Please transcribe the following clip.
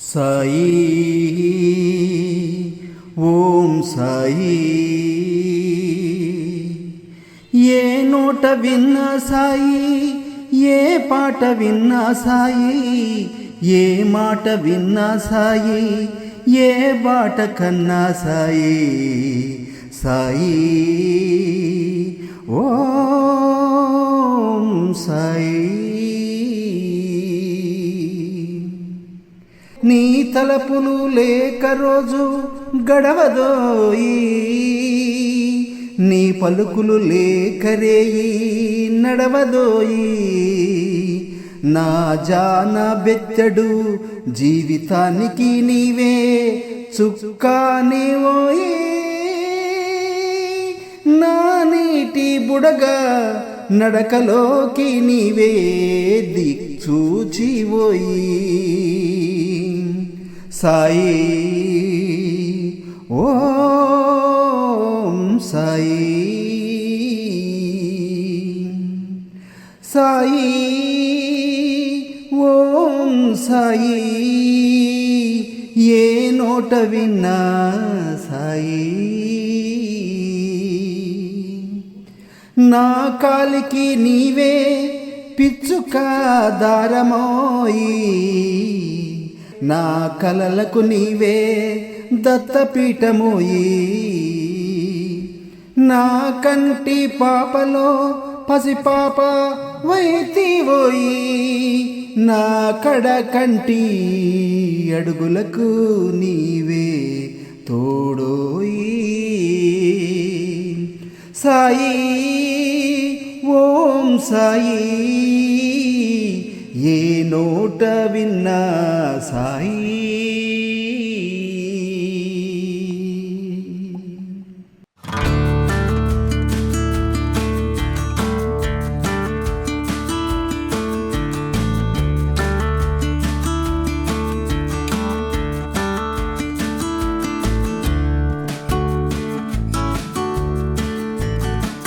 సాయి ఓం సాయి. ఏ నోట విన్నా సాయి, ఏ పాట విన్నా సాయి, ఏ మాట విన్నా సాయి, ఏ బాట కన్నా సాయి. సాయి ఓం సాయి. నీ తలపులు లేక రోజు గడవదోయి, నీ పలుకులు లేక రేయి నడవదోయి. నా జాన బెత్తడు జీవితానికి నీవే చుక్కానివోయి. నా నీటి బుడగా నడకలోకి నీవే దిక్చూచివోయి. సాయి ఓం సాయి. సాయి ఓం సాయి. ఏ నోట విన్నా సాయి. నా కాలికి నీవే పిచ్చుక దారమోయి, నా కలలకు నీవే దత్తపీఠమోయి. నా కంటి పాపలో పసిపాప వైతివోయి, నా కడ కంటి అడుగులకు నీవే తోడోయి. సాయి ఓం సాయి. ఏ నోట విన్నా సాయి.